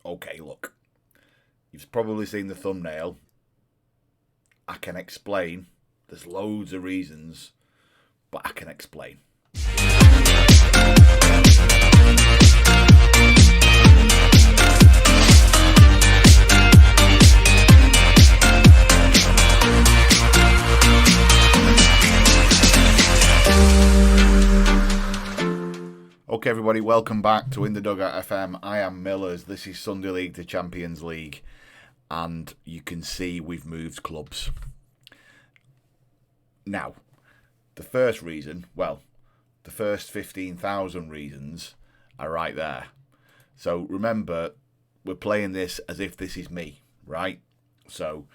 Okay, look. You've probably seen the thumbnail. I can explain. There's loads of reasons, but I can explain. Okay, everybody, welcome back to In the Dugout FM. I am Millers. This is Sunday League to Champions League, and you can see we've moved clubs. Now, the first reason, the first 15,000 reasons are right there. So remember, we're playing this as if this is me, right? So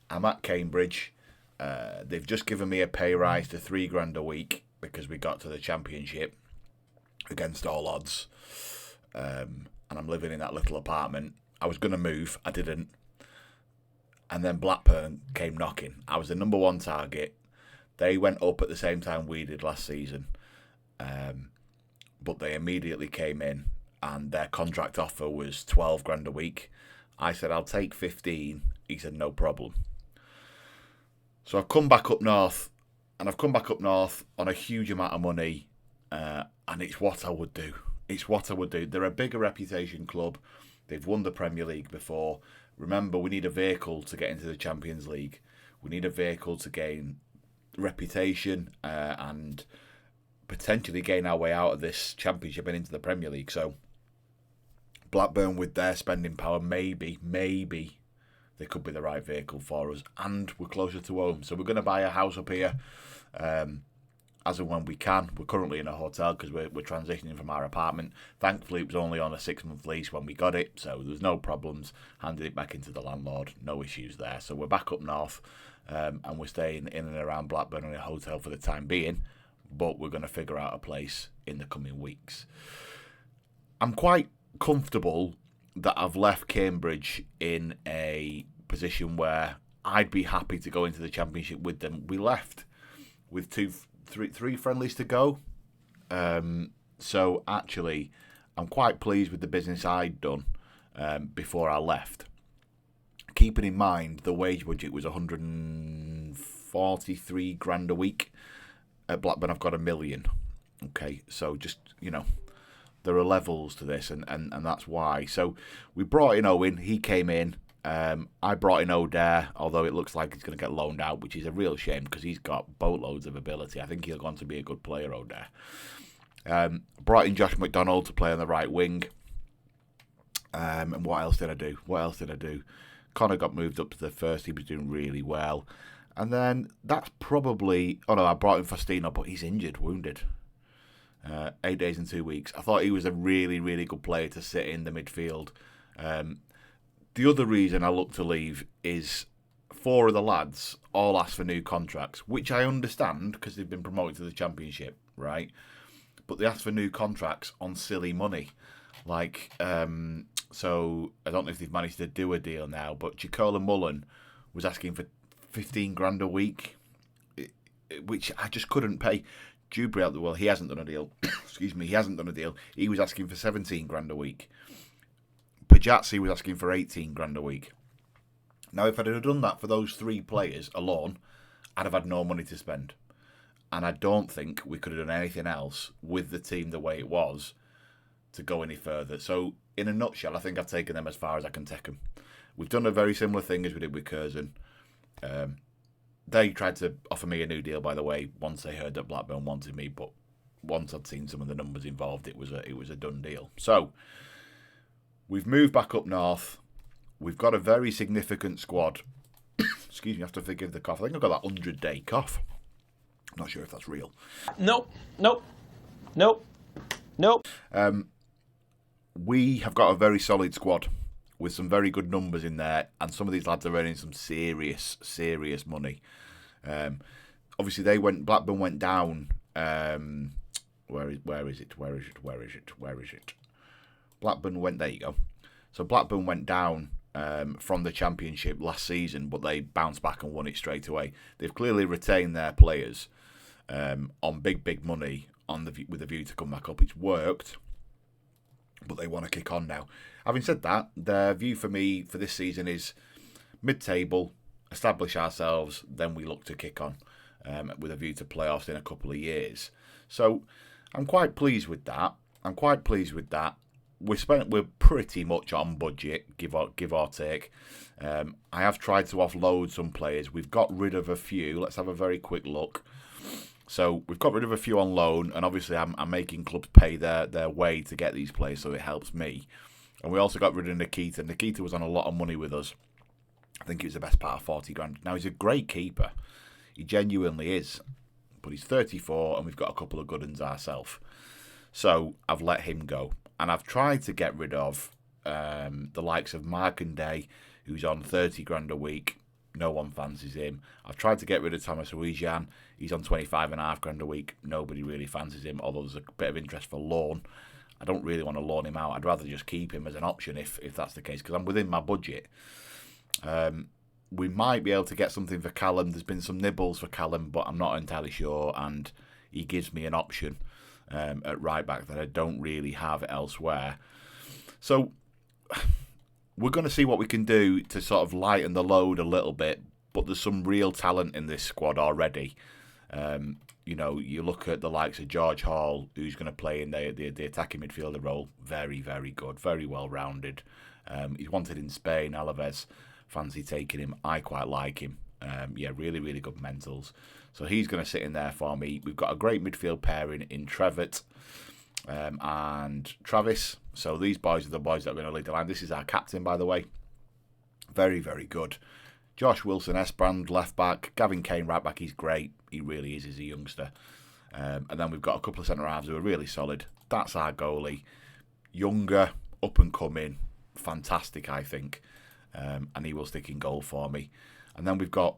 I'm at Cambridge. They've just given me a pay rise to $3,000 a week because we got to the Championship against all odds, and I'm living in that little apartment. I was going to move, I didn't, and then Blackburn came knocking. I was the number one target. They went up at the same time we did last season, but they immediately came in, and their contract offer was $12,000 a week. I said, I'll take 15. He said, no problem. So I've come back up north, and I've come back up north on a huge amount of money. And it's what I would do. It's what I would do. They're a bigger reputation club. They've won the Premier League before. Remember, we need a vehicle to get into the Champions League. We need a vehicle to gain reputation and potentially gain our way out of this Championship and into the Premier League. So Blackburn, with their spending power, maybe they could be the right vehicle for us. And we're closer to home. So we're going to buy a house up here. As and when we can. We're currently in a hotel because we're transitioning from our apartment. Thankfully, it was only on a 6-month lease when we got it, so there's no problems. Handed it back into the landlord, no issues there. So we're back up north, and we're staying in and around Blackburn in a hotel for the time being, but we're going to figure out a place in the coming weeks. I'm quite comfortable that I've left Cambridge in a position where I'd be happy to go into the Championship with them. We left with three friendlies to go. So actually, I'm quite pleased with the business I'd done before I left. Keeping in mind the wage budget was $143,000 a week. At Blackburn, I've got $1 million. Okay, so just, there are levels to this, and that's why. So we brought in Owen. He came in. I brought in O'Dare, although it looks like he's going to get loaned out, which is a real shame because he's got boatloads of ability. I think he'll go on to be a good player, O'Dare. Brought in Josh McDonald to play on the right wing. And what else did I do? Connor got moved up to the first. He was doing really well. And then that's probably... Oh, no, I brought in Faustino, but he's injured, wounded. 8 days and 2 weeks. I thought he was a really, really good player to sit in the midfield. The other reason I look to leave is 4 of the lads all asked for new contracts, which I understand because they've been promoted to the Championship, right? But they asked for new contracts on silly money. So I don't know if they've managed to do a deal now, but Jacola Mullen was asking for $15,000 a week, which I just couldn't pay. Jubriel, he hasn't done a deal. Excuse me, he hasn't done a deal. He was asking for $17,000 a week. Pajazzi was asking for $18,000 a week. Now, if I'd have done that for those 3 players alone, I'd have had no money to spend. And I don't think we could have done anything else with the team the way it was to go any further. So, in a nutshell, I think I've taken them as far as I can take them. We've done a very similar thing as we did with Curzon. They tried to offer me a new deal, by the way, once they heard that Blackburn wanted me. But once I'd seen some of the numbers involved, it was a done deal. So... we've moved back up north. We've got a very significant squad. Excuse me, I have to forgive the cough. I think I've got that 100-day cough. I'm not sure if that's real. Nope. We have got a very solid squad with some very good numbers in there, and some of these lads are earning some serious money. Obviously, Blackburn went down. Where is it? Blackburn went... There you go. So Blackburn went down from the Championship last season, but they bounced back and won it straight away. They've clearly retained their players on big money with a view to come back up. It's worked. but they want to kick on now. Having said that, their view for me for this season is mid-table, establish ourselves, then we look to kick on with a view to playoffs in a couple of years. So I'm quite pleased with that. We're pretty much on budget, give or take. I have tried to offload some players. We've got rid of a few. Let's have a very quick look. So we've got rid of a few on loan, and obviously I'm making clubs pay their way to get these players, so it helps me. And we also got rid of Nikita. Nikita was on a lot of money with us. I think it was the best part of 40 grand. Now, he's a great keeper. He genuinely is. But he's 34, and we've got a couple of good ones ourselves. So I've let him go. And I've tried to get rid of the likes of Markanday, who's on 30 grand a week. No one fancies him. I've tried to get rid of Thomas Huijan. He's on 25.5 grand a week. Nobody really fancies him, although there's a bit of interest for loan. I don't really want to loan him out. I'd rather just keep him as an option if that's the case, because I'm within my budget. We might be able to get something for Callum. There's been some nibbles for Callum, but I'm not entirely sure, and he gives me an option at right back that I don't really have elsewhere. So we're going to see what we can do to sort of lighten the load a little bit, but there's some real talent in this squad already. You look at the likes of George Hall, who's going to play in the attacking midfielder role. Very, very good, very well-rounded. He's wanted in Spain. Alaves fancy taking him. I quite like him. Really, really good mentals. So he's going to sit in there for me. We've got a great midfield pairing in Trevitt and Travis. So these boys are the boys that are going to lead the line. This is our captain, by the way. Very, very good. Josh Wilson, Esbrand, left back. Gavin Kane, right back. He's great. He really is. He's a youngster. And then we've got a couple of centre halves who are really solid. That's our goalie. Younger, up and coming. Fantastic, I think. And he will stick in goal for me. And then we've got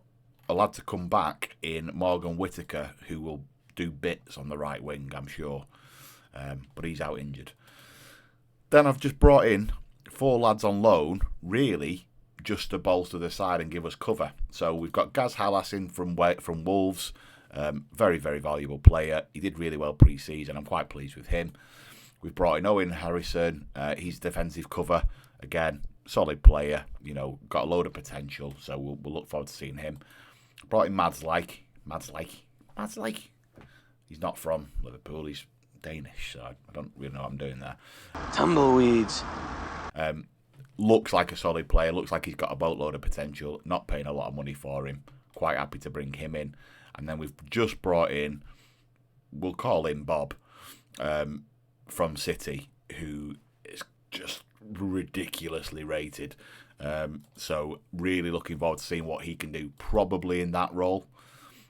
a lad to come back in Morgan Whittaker, who will do bits on the right wing, I'm sure. But he's out injured. Then I've just brought in 4 lads on loan, really, just to bolster the side and give us cover. So we've got Gaz Halas in from Wolves. Very, very valuable player. He did really well pre-season. I'm quite pleased with him. We've brought in Owen Harrison. He's defensive cover. Again, solid player. Got a load of potential. So we'll look forward to seeing him. Brought in Mads Like. He's not from Liverpool. He's Danish, so I don't really know what I'm doing there. Tumbleweeds. Looks like a solid player. Looks like he's got a boatload of potential. Not paying a lot of money for him. Quite happy to bring him in. And then we've just brought in, we'll call him Bob, from City, who is just ridiculously rated. So really looking forward to seeing what he can do, probably in that role,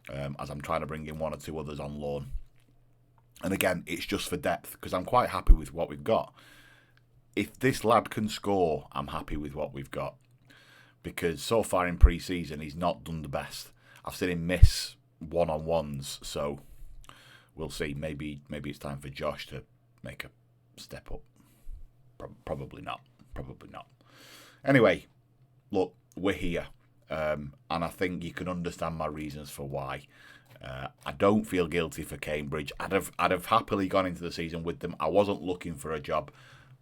as I'm trying to bring in 1 or 2 others on loan. And again, it's just for depth, because I'm quite happy with what we've got. If this lad can score, I'm happy with what we've got. Because so far in pre-season, he's not done the best. I've seen him miss one-on-ones, so we'll see. Maybe it's time for Josh to make a step up. Probably not. Anyway, look, we're here. And I think you can understand my reasons for why. I don't feel guilty for Cambridge. I'd have happily gone into the season with them. I wasn't looking for a job.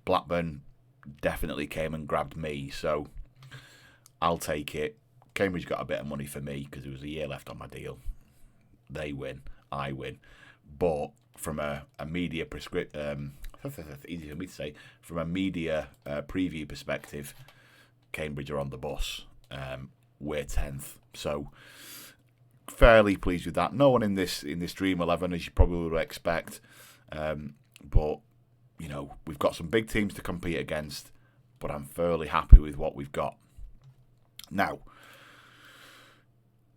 Blackburn definitely came and grabbed me, so I'll take it. Cambridge got a bit of money for me because there was a year left on my deal. They win, I win. But from a media easy for me to say, from a media preview perspective, Cambridge are on the bus. We're 10th, so fairly pleased with that. No one in this Dream 11, as you probably would expect, but we've got some big teams to compete against, but I'm fairly happy with what we've got. Now,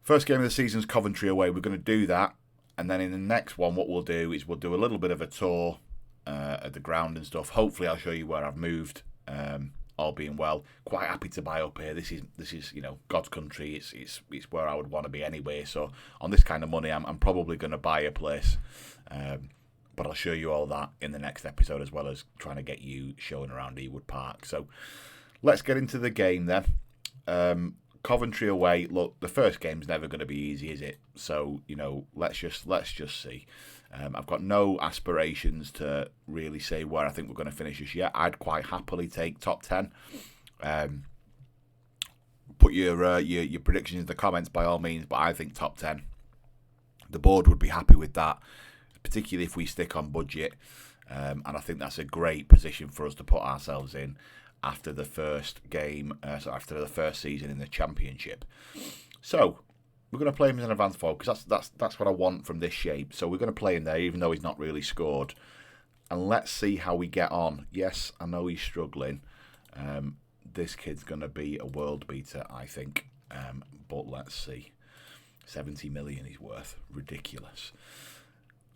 first game of the season is Coventry away. We're going to do that, and then in the next one, what we'll do is we'll do a little bit of a tour at the ground and stuff. Hopefully, I'll show you where I've moved. All being well, quite happy to buy up here. This is God's country. It's where I would want to be anyway. So on this kind of money, I'm probably going to buy a place. But I'll show you all that in the next episode, as well as trying to get you showing around Ewood Park. So let's get into the game then. Coventry away. Look, the first game's never going to be easy, is it? So let's just see. I've got no aspirations to really say where I think we're going to finish this yet. I'd quite happily take top 10. Put your predictions in the comments by all means, but I think top 10. The board would be happy with that, particularly if we stick on budget. And I think that's a great position for us to put ourselves in after the first game, after the first season in the Championship. So we're going to play him as an advanced forward because that's what I want from this shape. So we're going to play him there, even though he's not really scored. And let's see how we get on. Yes, I know he's struggling. This kid's going to be a world beater, I think. But let's see. 70 million he's worth. Ridiculous.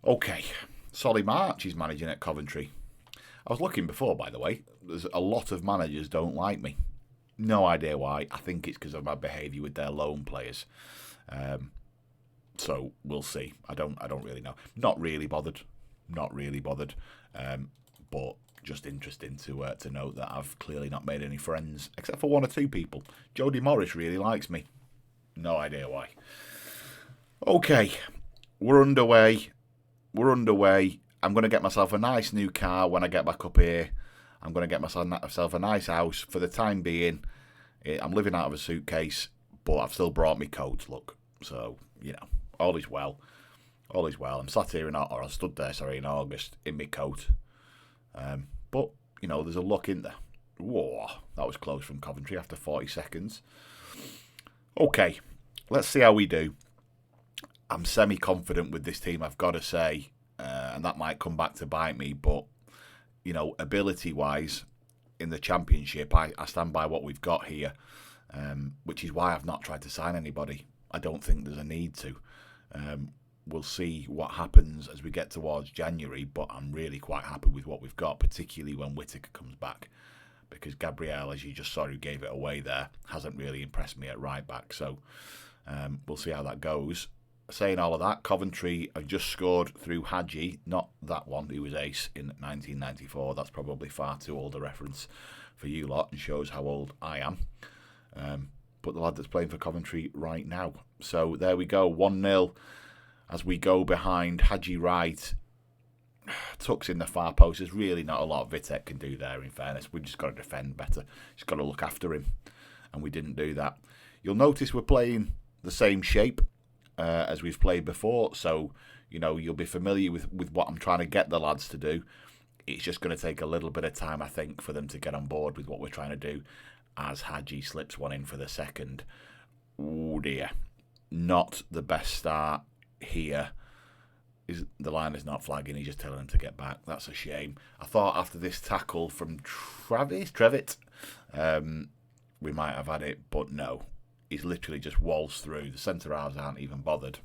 Okay. Solly March he's managing at Coventry. I was looking before, by the way. There's a lot of managers don't like me. No idea why. I think it's because of my behaviour with their loan players. So we'll see. I don't really know. Not really bothered. But just interesting to note that I've clearly not made any friends except for one or two people. Jody Morris really likes me. No idea why. Okay, we're underway. I'm going to get myself a nice new car when I get back up here. I'm going to get myself a nice house. For the time being, I'm living out of a suitcase, but I've still brought me coats, look. So, all is well. I'm sat here I stood there, in August in my coat. But, there's a look in there. Whoa, that was close from Coventry after 40 seconds. Okay, let's see how we do. I'm semi-confident with this team, I've got to say. And that might come back to bite me, but, ability-wise, in the Championship, I stand by what we've got here, which is why I've not tried to sign anybody. I don't think there's a need to. We'll see what happens as we get towards January, but I'm really quite happy with what we've got, particularly when Whittaker comes back, because Gabriel, as you just saw, who gave it away there, hasn't really impressed me at right back, so we'll see how that goes. Saying all of that, Coventry have just scored through Hadji, not that one who was ace in 1994. That's probably far too old a reference for you lot and shows how old I am. But the lad that's playing for Coventry right now. So there we go, 1-0 as we go behind. Hadji right, tucks in the far post. There's really not a lot Vitek can do there, in fairness. We've just got to defend better. Just got to look after him. And we didn't do that. You'll notice we're playing the same shape as we've played before, so you'll be familiar with what I'm trying to get the lads to do. It's just going to take a little bit of time, I think, for them to get on board with what we're trying to do, as Hadji slips one in for the second. Oh dear, not the best start here. The line is not flagging, he's just telling them to get back. That's a shame. I thought after this tackle from Trevitt, we might have had it, but no. He's literally just waltzed through. The centre-halves aren't even bothered.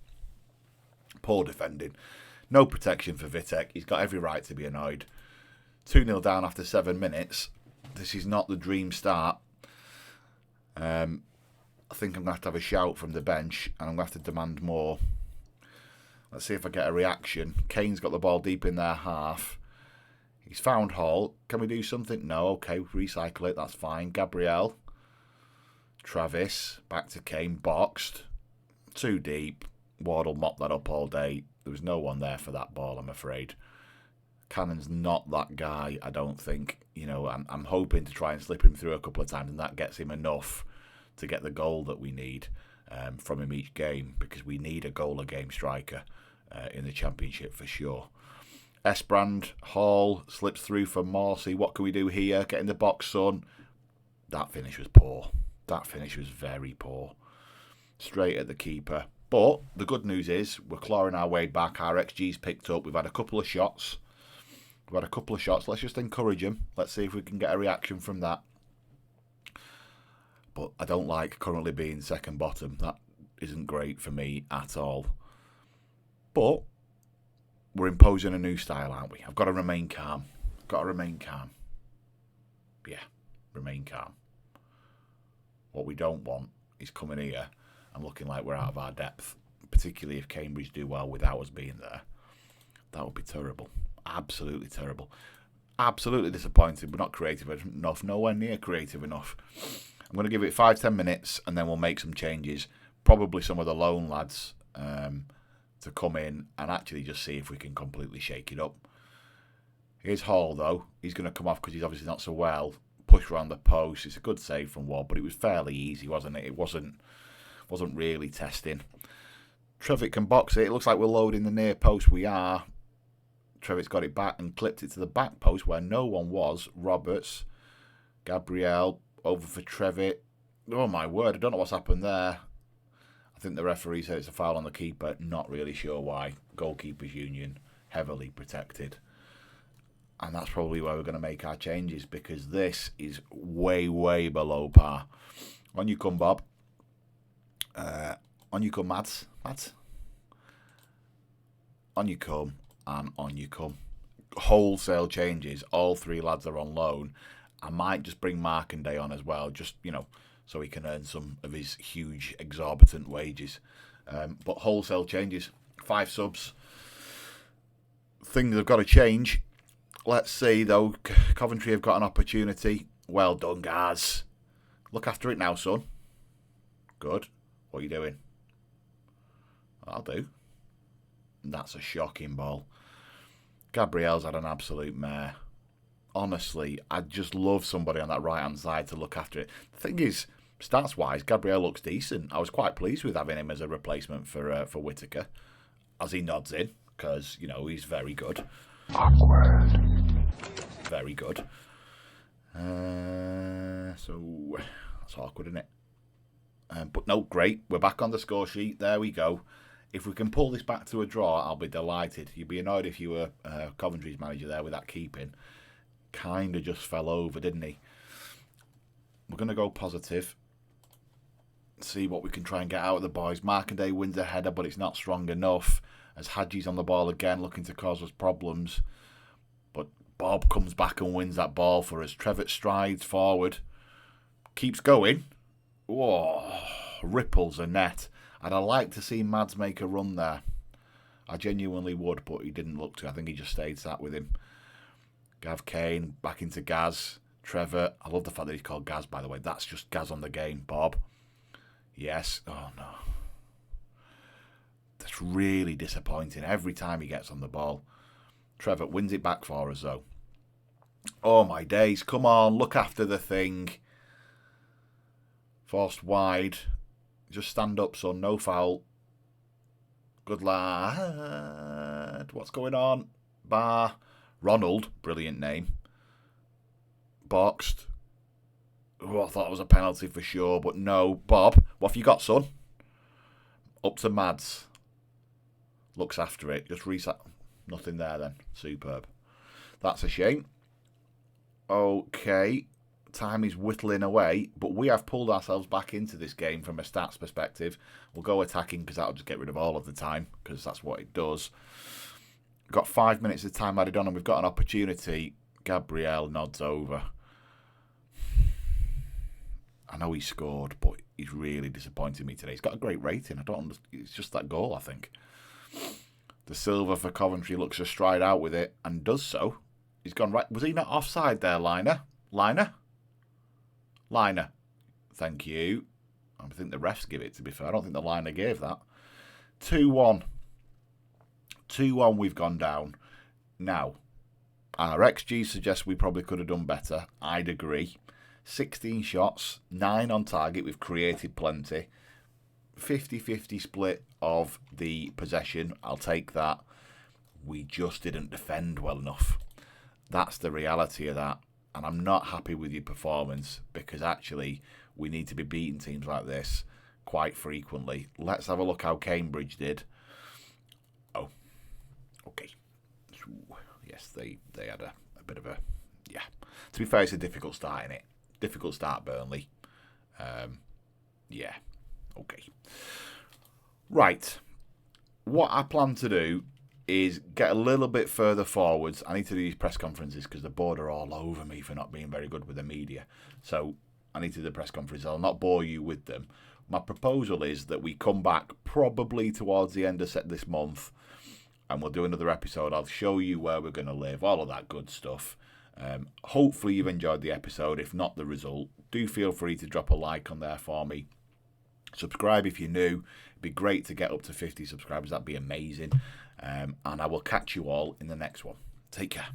Poor defending. No protection for Vitek. He's got every right to be annoyed. 2-0 down after 7 minutes. This is not the dream start. I think I'm going to have a shout from the bench, and I'm going to have to demand more. Let's see if I get a reaction. Kane's got the ball deep in their half. He's found Hall. Can we do something? No. Okay, recycle it. That's fine. Gabriel. Travis, back to Kane, boxed, too deep. Wardle mopped that up all day. There was no one there for that ball, I'm afraid. Cannon's not that guy, I don't think. I'm hoping to try and slip him through a couple of times, and that gets him enough to get the goal that we need from him each game, because we need a goal-a-game striker in the Championship for sure. Esbrand, Hall, slips through for Morsey. What can we do here? Get in the box, son. That finish was poor. That finish was very poor. Straight at the keeper. But the good news is we're clawing our way back. Our XG's picked up. We've had a couple of shots. Let's just encourage them. Let's see if we can get a reaction from that. But I don't like currently being second bottom. That isn't great for me at all. But we're imposing a new style, aren't we? I've got to remain calm. Yeah, remain calm. What we don't want is coming here and looking like we're out of our depth, particularly if Cambridge do well without us being there. That would be terrible. Absolutely terrible. Absolutely disappointed. We're not creative enough. Nowhere near creative enough. I'm going to give it 5-10 minutes and then we'll make some changes. Probably some of the lone lads to come in and actually just see if we can completely shake it up. Here's Hall, though. He's going to come off because he's obviously not so well. Push around the post. It's a good save from Ward, but it was fairly easy, wasn't it? It wasn't really testing. Trevitt can box it. It looks like we're loading the near post. We are. Trevitt's got it back and clipped it to the back post where no one was. Roberts. Gabriel over for Trevitt. Oh, my word. I don't know what's happened there. I think the referee said it's a foul on the keeper. Not really sure why. Goalkeepers Union, heavily protected. And that's probably where we're going to make our changes because this is way, way below par. On you come, Bob. On you come, Mads. On you come, and on you come. Wholesale changes. All three lads are on loan. I might just bring Markanday on as well, just, so he can earn some of his huge, exorbitant wages. But wholesale changes. 5 subs. Things have got to change. Let's see, though. Coventry have got an opportunity. Well done, guys. Look after it now, son. Good. What are you doing? I'll do. That's a shocking ball. Gabriel's had an absolute mare. Honestly, I'd just love somebody on that right-hand side to look after it. The thing is, stats-wise, Gabriel looks decent. I was quite pleased with having him as a replacement for Whittaker, as he nods in, because, he's very good. Awkward. Very good. So, that's awkward, isn't it? But no, great. We're back on the score sheet. There we go. If we can pull this back to a draw, I'll be delighted. You'd be annoyed if you were Coventry's manager there with that keeping. Kind of just fell over, didn't he? We're going to go positive. See what we can try and get out of the boys. Markanday wins a header, but it's not strong enough. As Hadji's on the ball again, looking to cause us problems. But Bob comes back and wins that ball for us. Trevitt strides forward. Keeps going. Whoa. Ripples a net. And I'd like to see Mads make a run there. I genuinely would, but he didn't look to. I think he just stayed sat with him. Gav Kane, back into Gaz. Trevor. I love the fact that he's called Gaz, by the way. That's just Gaz on the game. Bob. Yes. Oh, no. That's really disappointing every time he gets on the ball. Trevor wins it back for us, though. Oh, my days. Come on, look after the thing. Forced wide. Just stand up, son. No foul. Good lad. What's going on? Bar. Ronald. Brilliant name. Boxed. Oh, I thought it was a penalty for sure, but no. Bob, what have you got, son? Up to Mads. Looks after it. Just reset. Nothing there then. Superb. That's a shame. Okay. Time is whittling away, but we have pulled ourselves back into this game from a stats perspective. We'll go attacking because that'll just get rid of all of the time because that's what it does. We've got 5 minutes of time added on and we've got an opportunity. Gabriel nods over. I know he scored, but he's really disappointed me today. He's got a great rating. I don't understand. It's just that goal, I think. The silver for Coventry looks to stride out with it and does so. He's gone right. Was he not offside there, Liner? Thank you. I think the refs give it, to be fair. I don't think the Liner gave that. 2-1. 2-1 we've gone down. Now, our XG suggests we probably could have done better. I'd agree. 16 shots, 9 on target. We've created plenty. 50-50 split of the possession. I'll take that. We just didn't defend well enough. That's the reality of that. And I'm not happy with your performance because actually we need to be beating teams like this quite frequently. Let's have a look how Cambridge did. Oh, okay. Yes, they had a bit of a... Yeah. To be fair, it's a difficult start, innit? Difficult start, Burnley. Yeah. Okay. Right. What I plan to do is get a little bit further forwards. I need to do these press conferences because the board are all over me for not being very good with the media. So I need to do the press conferences. I'll not bore you with them. My proposal is that we come back probably towards the end of this month and we'll do another episode. I'll show you where we're going to live, all of that good stuff. Hopefully you've enjoyed the episode. If not the result, do feel free to drop a like on there for me. Subscribe if you're new. It'd be great to get up to 50 subscribers. That'd be amazing. And I will catch you all in the next one. Take care.